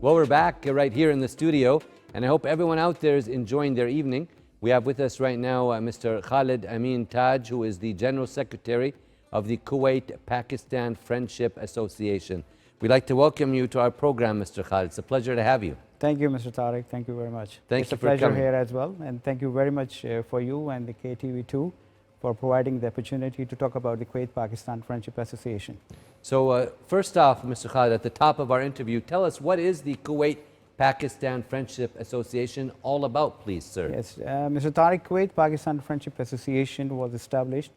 Well, we're back right here in the studio, and I hope everyone out there is enjoying their evening. We have with us right now Mr. Khalid Amin Taj, who is the General Secretary of the Kuwait-Pakistan Friendship Association. We'd like to welcome you to our program, Mr. Khalid. It's a pleasure to have you. Thank you, Mr. Tariq. Thank you very much. Thank you for coming. It's a pleasure coming here as well, and thank you very much for you and the KTV2 for providing the opportunity to talk about the Kuwait-Pakistan Friendship Association. So first off, Mr. Khalid, at the top of our interview, tell us what is the Kuwait-Pakistan Friendship Association all about, please, sir? Yes, Mr. Tariq, Kuwait-Pakistan Friendship Association was established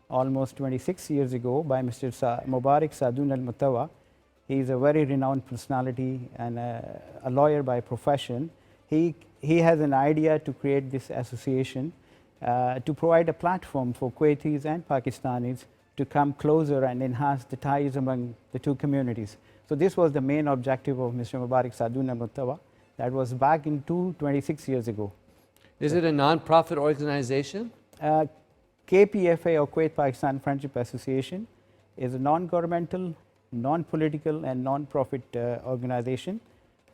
almost 26 years ago by Mr. Mubarak Sadoun al-Mutawa. He is a very renowned personality and a lawyer by profession. He has an idea to create this association to provide a platform for Kuwaitis and Pakistanis to come closer and enhance the ties among the two communities. So this was the main objective of Mr. Mubarak Sadoun al-Mutawa. That was back in 26 years ago. Is it a non-profit organization? KPFA, or Kuwait-Pakistan Friendship Association, is a non-governmental, non-political and non-profit organization,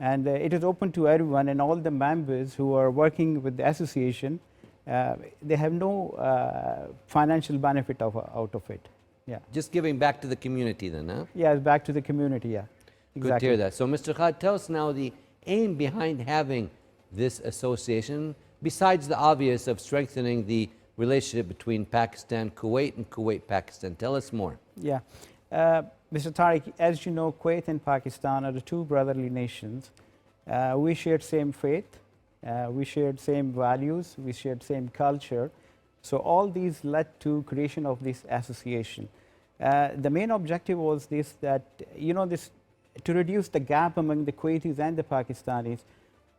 and it is open to everyone, and all the members who are working with the association, they have no financial benefit out of it. Yeah. Just giving back to the community then, huh? Yeah, back to the community, yeah. Exactly. Good to hear that. So Mr. Khalid, tell us now the aim behind having this association, besides the obvious of strengthening the relationship between Pakistan, Kuwait, and Kuwait, Pakistan. Tell us more. Yeah. Mr. Tariq, as you know, Kuwait and Pakistan are the two brotherly nations. We shared same faith, we shared same values, we shared same culture. So all these led to creation of this association. The main objective was this, that, you know, this to reduce the gap among the Kuwaitis and the Pakistanis.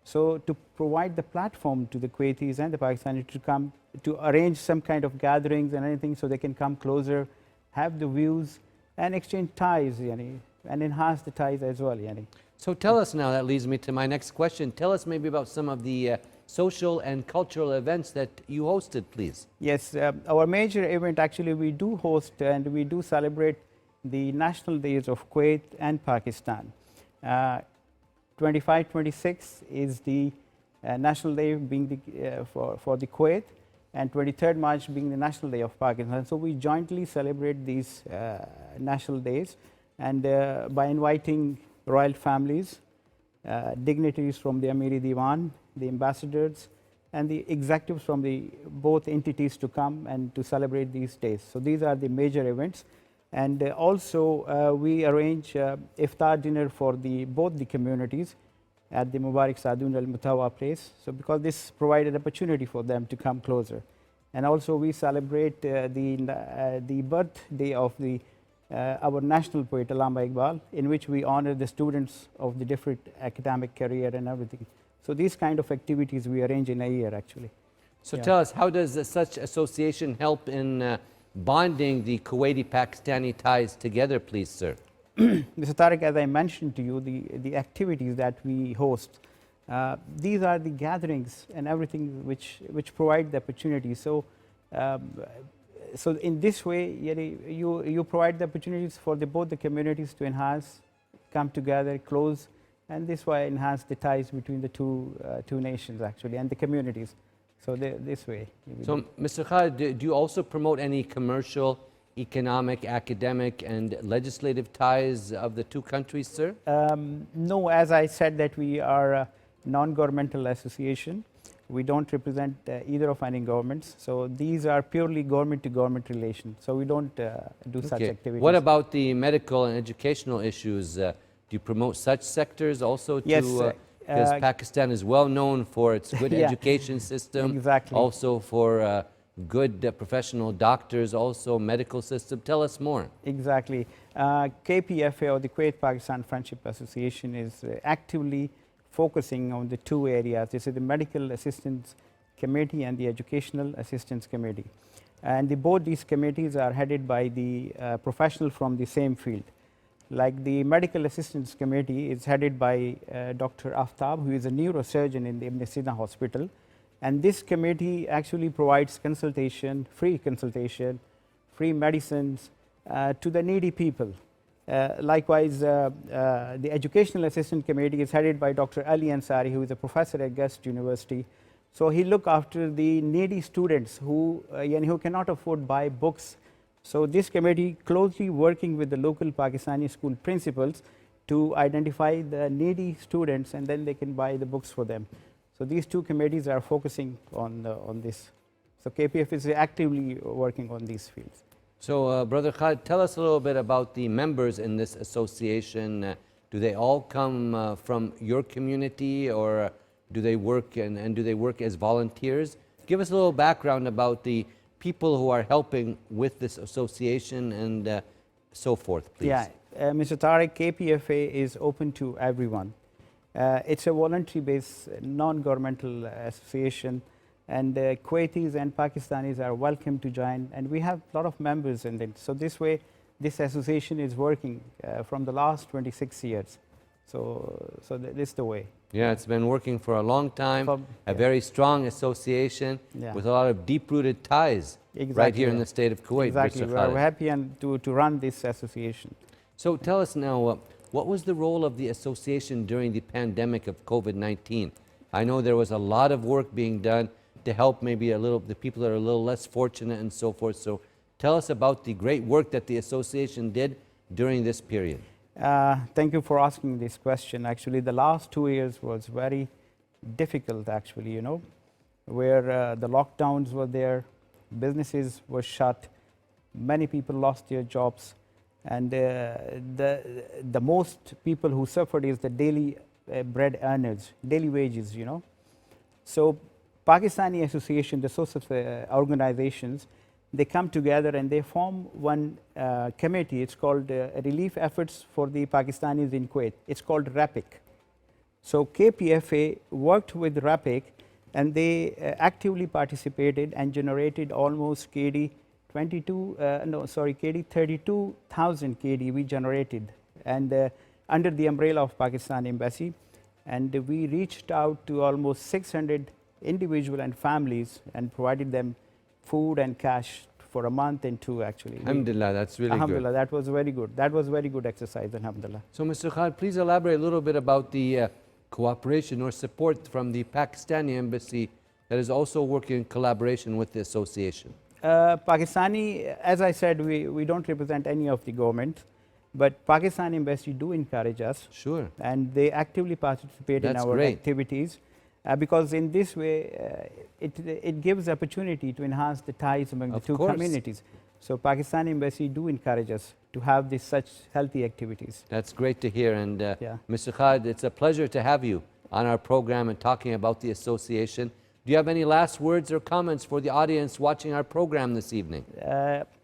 So to provide the platform to the Kuwaitis and the Pakistanis to come, to arrange some kind of gatherings and anything so they can come closer, have the views, and exchange ties, yani, and enhance the ties as well. Yani. So tell us now, that leads me to my next question. Tell us maybe about some of the social and cultural events that you hosted, please. Yes, our major event, actually, we do host and we do celebrate the National Days of Kuwait and Pakistan. 25-26 is the National Day being the, for the Kuwait, and 23rd March being the National Day of Pakistan. So we jointly celebrate these national days, and by inviting royal families, dignitaries from the Amiri Diwan, the ambassadors, and the executives from the both entities to come and to celebrate these days. So these are the major events. And also we arrange iftar dinner for both the communities at the Mubarak Sadoun al-Mutawa place. So because this provided opportunity for them to come closer. And also we celebrate the birthday of our national poet Allama Iqbal, in which we honor the students of the different academic career and everything. So these kind of activities we arrange in a year, actually. So tell us, how does such association help in bonding the Kuwaiti-Pakistani ties together, please, sir? Mr. Tariq, as I mentioned to you, the activities that we host, these are the gatherings and everything which provide the opportunity. So, so in this way, you provide the opportunities for both the communities to enhance, come together, close, and this way enhance the ties between the two nations, actually, and the communities. So this way. So, Mr. Khalid, do you also promote any commercial, economic, academic, and legislative ties of the two countries, sir? No, as I said, that we are a non-governmental association. We don't represent either of any governments. So these are purely government-to-government relations. So we don't do such activities. What about the medical and educational issues? Do you promote such sectors also? Yes. Because Pakistan is well known for its good education system. Exactly. Also for good professional doctors, also medical system. Tell us more. Exactly. KPFA, or the Kuwait-Pakistan Friendship Association, is actively focusing on the two areas. This is the Medical Assistance Committee and the Educational Assistance Committee. And both these committees are headed by the professional from the same field. Like the Medical Assistance Committee is headed by Dr. Aftab, who is a neurosurgeon in the Ibn Sina Hospital. And this committee actually provides consultation, free medicines to the needy people. Likewise, the Educational Assistant Committee is headed by Dr. Ali Ansari, who is a professor at Guest University. So he look after the needy students who cannot afford buy books. So this committee closely working with the local Pakistani school principals to identify the needy students, and then they can buy the books for them. So these two committees are focusing on this. So KPF is actively working on these fields. So, Brother Khalid, tell us a little bit about the members in this association. Do they all come from your community, or do they work and do they work as volunteers? Give us a little background about the people who are helping with this association and so forth, please. Yeah, Mr. Tariq, KPFA is open to everyone. It's a voluntary-based, non-governmental association, and Kuwaitis and Pakistanis are welcome to join, and we have a lot of members in it. So this way, this association is working from the last 26 years. So this is the way. Yeah, it's been working for a long time, a very strong association with a lot of deep-rooted ties right here in the state of Kuwait. Exactly, we're happy to run this association. So tell us now, what was the role of the association during the pandemic of COVID-19? I know there was a lot of work being done to help maybe the people that are a little less fortunate and so forth. So tell us about the great work that the association did during this period. Thank you for asking this question. Actually, the last 2 years was very difficult, actually, where the lockdowns were there, businesses were shut, many people lost their jobs, and the most people who suffered is the daily bread earners, daily wages, So Pakistani Association, the sorts of organizations, they come together and they form one committee. It's called Relief Efforts for the Pakistanis in Kuwait. It's called RAPIC. So KPFA worked with RAPIC, and they actively participated and generated almost KD 32,000 KD we generated, and under the umbrella of Pakistan Embassy, and we reached out to almost 600 individuals and families and provided them food and cash for a month and two, actually. Alhamdulillah, that's really Alhamdulillah, good. That was very good. That was very good exercise, alhamdulillah. So, Mr. Khalid, please elaborate a little bit about the cooperation or support from the Pakistani embassy that is also working in collaboration with the association. Pakistani, as I said, we don't represent any of the government, but Pakistan embassy do encourage us. Sure. And they actively participate in our activities. Because in this way, it gives opportunity to enhance the ties among the two communities. So Pakistan Embassy do encourage us to have such healthy activities. That's great to hear. And Mr. Khalid, it's a pleasure to have you on our program and talking about the association. Do you have any last words or comments for the audience watching our program this evening?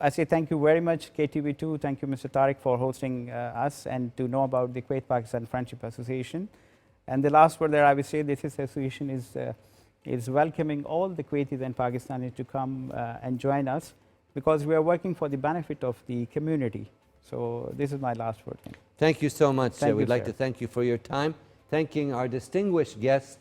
I say thank you very much, KTV2. Thank you, Mr. Tariq, for hosting us and to know about the Kuwait-Pakistan Friendship Association. And the last word that I will say, this association is welcoming all the Kuwaitis and Pakistanis to come and join us, because we are working for the benefit of the community. So this is my last word. Thank you so much. We'd like to thank you for your time. Thanking our distinguished guest,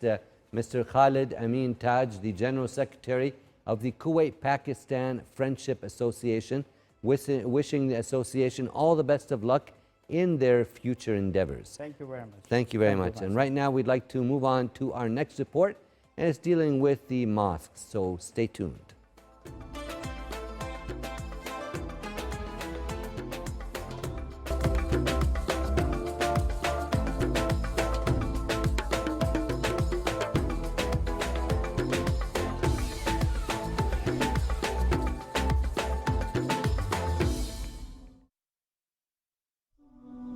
Mr. Khalid Amin Taj, the General Secretary of the Kuwait-Pakistan Friendship Association, wishing the association all the best of luck in their future endeavors. Thank you very much. Thank you very much. And right now we'd like to move on to our next report, and it's dealing with the mosques, so stay tuned.